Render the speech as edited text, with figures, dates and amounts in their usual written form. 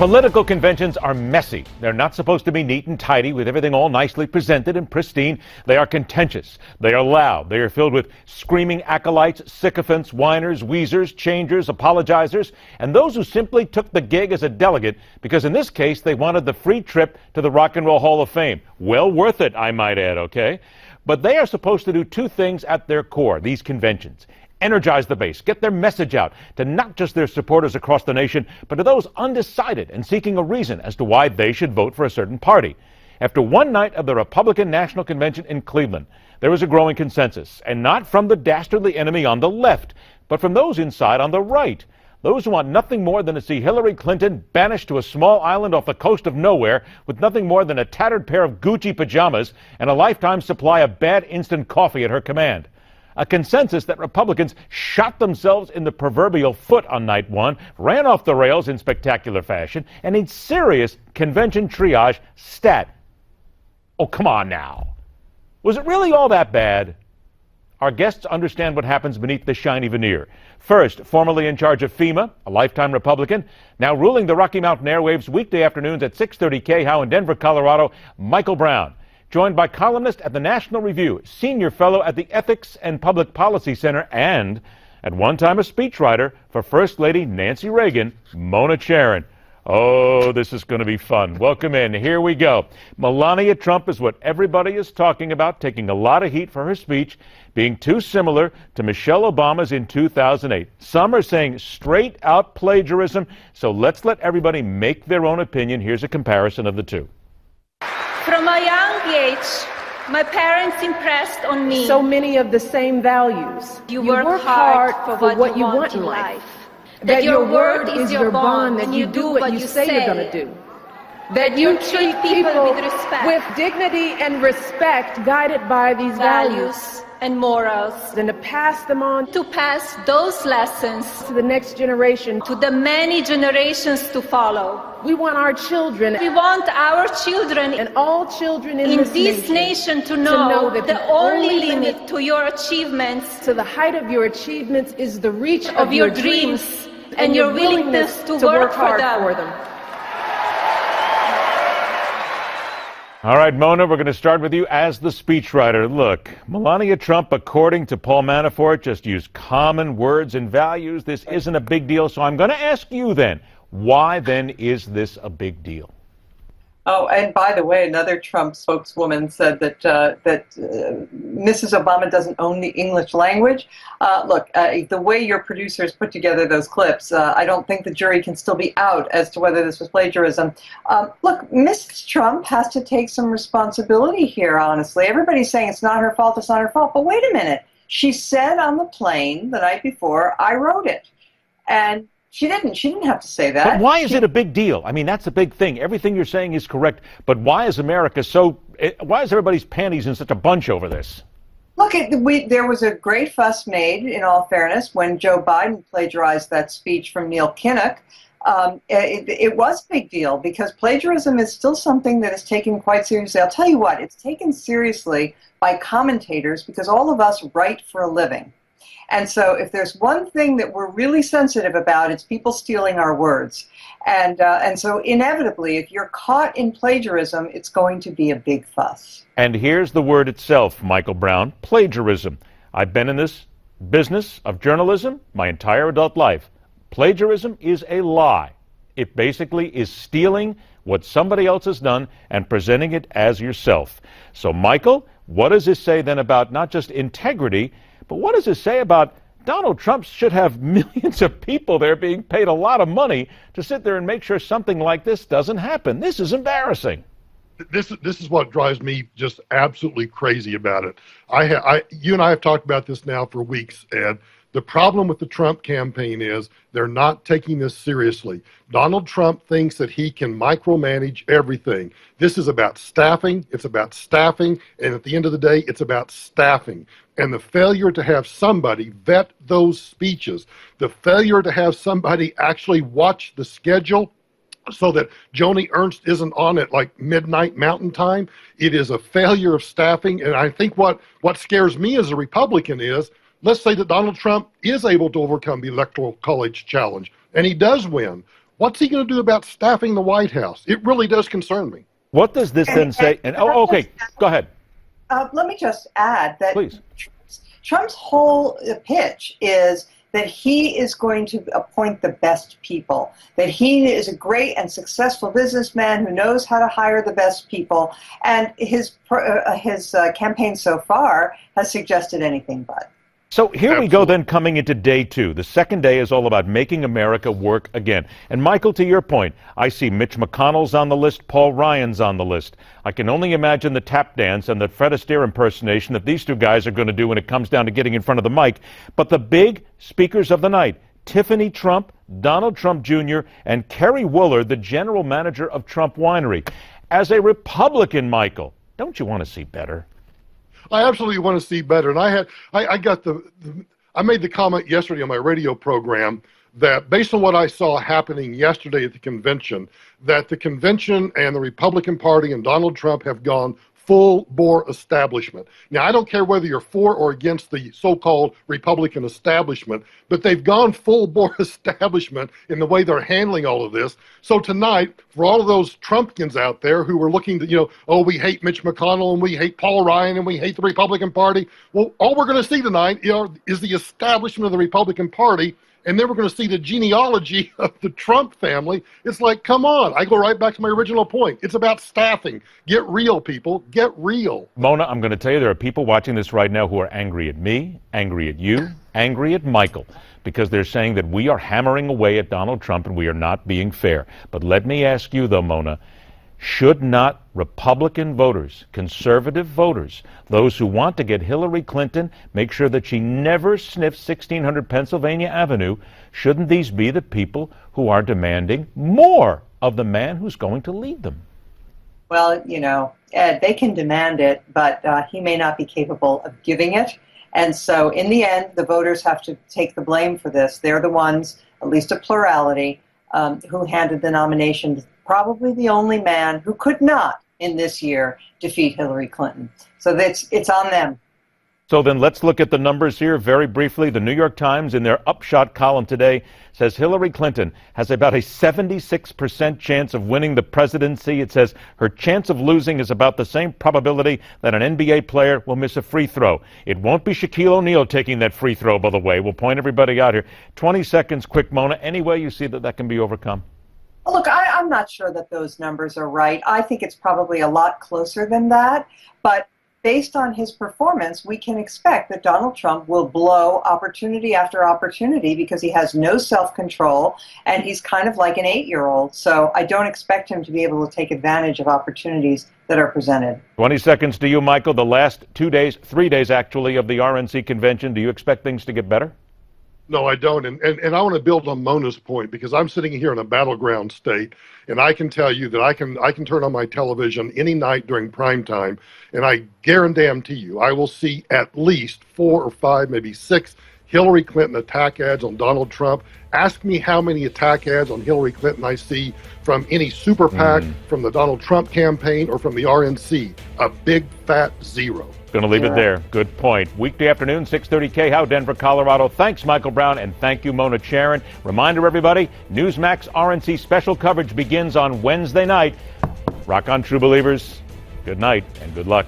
Political conventions are messy. They're not supposed to be neat and tidy with everything all nicely presented and pristine. They are contentious. They are loud. They are filled with screaming acolytes, sycophants, whiners, wheezers, changers, apologizers, and those who simply took the gig as a delegate because in this case they wanted the free trip to the Rock and Roll Hall of Fame. Well worth it, I might add, okay? But they are supposed to do two things at their core, these conventions. Energize the base, get their message out to not just their supporters across the nation, but to those undecided and seeking a reason as to why they should vote for a certain party. After one night of the Republican National Convention in Cleveland, there was a growing consensus, and not from the dastardly enemy on the left, but from those inside on the right. Those who want nothing more than to see Hillary Clinton banished to a small island off the coast of nowhere with nothing more than a tattered pair of Gucci pajamas and a lifetime supply of bad instant coffee at her command. A consensus that Republicans shot themselves in the proverbial foot on night one, ran off the rails in spectacular fashion, and needs serious convention triage stat. Oh, come on now. Was it really all that bad? Our guests understand what happens beneath the shiny veneer. First, formerly in charge of FEMA, a lifetime Republican, now ruling the Rocky Mountain airwaves weekday afternoons at 6:30 KHOW in Denver, Colorado, Michael Brown. Joined by columnist at the National Review, senior fellow at the Ethics and Public Policy Center, and at one time a speechwriter for First Lady Nancy Reagan, Mona Charen. Oh, this is going to be fun. Welcome in. Here we go. Melania Trump is what everybody is talking about, taking a lot of heat for her speech, being too similar to Michelle Obama's in 2008. Some are saying straight out plagiarism, so let's let everybody make their own opinion. Here's a comparison of the two. From a young age, my parents impressed on me so many of the same values. You work hard for what you want in life. That your word is your bond, that you do what you say you're going to do. That you treat people with respect, with dignity and respect, guided by these values and morals, and to pass them on, to pass those lessons to the next generation, to the many generations to follow. We want our children, and all children in this nation to know that the only limit to your achievements, to the height of your achievements, is the reach of your dreams and your willingness to work hard for them. All right, Mona, we're going to start with you as the speechwriter. Look, Melania Trump, according to Paul Manafort, just used common words and values. This isn't a big deal, so I'm going to ask you then, why then is this a big deal? Oh, and by the way, another Trump spokeswoman said that Mrs. Obama doesn't own the English language. Look, the way your producers put together those clips, I don't think the jury can still be out as to whether this was plagiarism. Look, Mrs. Trump has to take some responsibility here, honestly. Everybody's saying it's not her fault, it's not her fault. But wait a minute. She said on the plane the night before, I wrote it. And She didn't have to say that. But why is it a big deal? I mean, that's a big thing. Everything you're saying is correct. But why is why is everybody's panties in such a bunch over this? Look, there was a great fuss made, in all fairness, when Joe Biden plagiarized that speech from Neil Kinnock. It was a big deal because plagiarism is still something that is taken quite seriously. I'll tell you what, it's taken seriously by commentators because all of us write for a living. And so if there's one thing that we're really sensitive about, it's people stealing our words. And so inevitably, if you're caught in plagiarism, it's going to be a big fuss. And here's the word itself, Michael Brown, plagiarism. I've been in this business of journalism my entire adult life. Plagiarism is a lie. It basically is stealing what somebody else has done and presenting it as yourself. So, Michael, what does this say then about not just integrity, but what does it say about Donald Trump should have millions of people there being paid a lot of money to sit there and make sure something like this doesn't happen? This is embarrassing. This is what drives me just absolutely crazy about it. You and I have talked about this now for weeks, Ed. The problem with the Trump campaign is they're not taking this seriously. Donald Trump thinks that he can micromanage everything. This is about staffing. It's about staffing. And at the end of the day, it's about staffing. And the failure to have somebody vet those speeches, the failure to have somebody actually watch the schedule so that Joni Ernst isn't on at like midnight Mountain Time, it is a failure of staffing. And I think what scares me as a Republican is, let's say that Donald Trump is able to overcome the Electoral College challenge, and he does win. What's he going to do about staffing the White House? It really does concern me. What does this then say? Okay, go ahead. Let me just add that Please. Trump's whole pitch is that he is going to appoint the best people, that he is a great and successful businessman who knows how to hire the best people, and his campaign so far has suggested anything but. So here we go then, coming into day two. The second day is all about making America work again. And Michael, to your point, I see Mitch McConnell's on the list, Paul Ryan's on the list. I can only imagine the tap dance and the Fred Astaire impersonation that these two guys are going to do when it comes down to getting in front of the mic. But the big speakers of the night, Tiffany Trump, Donald Trump Jr., and Kerry Woolard, the general manager of Trump Winery. As a Republican, Michael, don't you want to see better? I absolutely want to see better. And I made the comment yesterday on my radio program that based on what I saw happening yesterday at the convention, that the convention and the Republican Party and Donald Trump have gone full-bore establishment. Now, I don't care whether you're for or against the so-called Republican establishment, but they've gone full-bore establishment in the way they're handling all of this. So tonight, for all of those Trumpians out there who were looking to, we hate Mitch McConnell and we hate Paul Ryan and we hate the Republican Party, well, all we're going to see tonight is the establishment of the Republican Party. And then we're going to see the genealogy of the Trump family. It's like, come on. I go right back to my original point. It's about staffing. Get real, people. Get real. Mona, I'm going to tell you there are people watching this right now who are angry at me, angry at you, angry at Michael, because they're saying that we are hammering away at Donald Trump and we are not being fair. But let me ask you, though, Mona, should not Republican voters, conservative voters, those who want to get Hillary Clinton, make sure that she never sniffs 1600 Pennsylvania Avenue, shouldn't these be the people who are demanding more of the man who's going to lead them? Well, Ed, they can demand it, but he may not be capable of giving it. And so in the end, the voters have to take the blame for this. They're the ones, at least a plurality, who handed the nomination, probably the only man who could not, in this year, defeat Hillary Clinton. So it's on them. So then let's look at the numbers here very briefly. The New York Times, in their Upshot column today, says Hillary Clinton has about a 76% chance of winning the presidency. It says her chance of losing is about the same probability that an NBA player will miss a free throw. It won't be Shaquille O'Neal taking that free throw, by the way. We'll point everybody out here. 20 seconds, quick, Mona. Any way you see that can be overcome? Look, I'm not sure that those numbers are right. I think it's probably a lot closer than that. But based on his performance, we can expect that Donald Trump will blow opportunity after opportunity because he has no self-control and he's kind of like an 8-year-old. So I don't expect him to be able to take advantage of opportunities that are presented. 20 seconds to you, Michael. The last 3 days actually, of the RNC convention, do you expect things to get better? No, I don't. And I want to build on Mona's point, because I'm sitting here in a battleground state, and I can tell you that I can turn on my television any night during prime time, and I guarantee you I will see at least 4 or 5, maybe 6 Hillary Clinton attack ads on Donald Trump. Ask me how many attack ads on Hillary Clinton I see from any super PAC, from the Donald Trump campaign, or from the RNC. A big fat zero. Going to leave it there. Good point. Weekday afternoon, 6:30 KHOW, Denver, Colorado. Thanks, Michael Brown, and thank you, Mona Charen. Reminder, everybody, Newsmax RNC special coverage begins on Wednesday night. Rock on, true believers. Good night and good luck.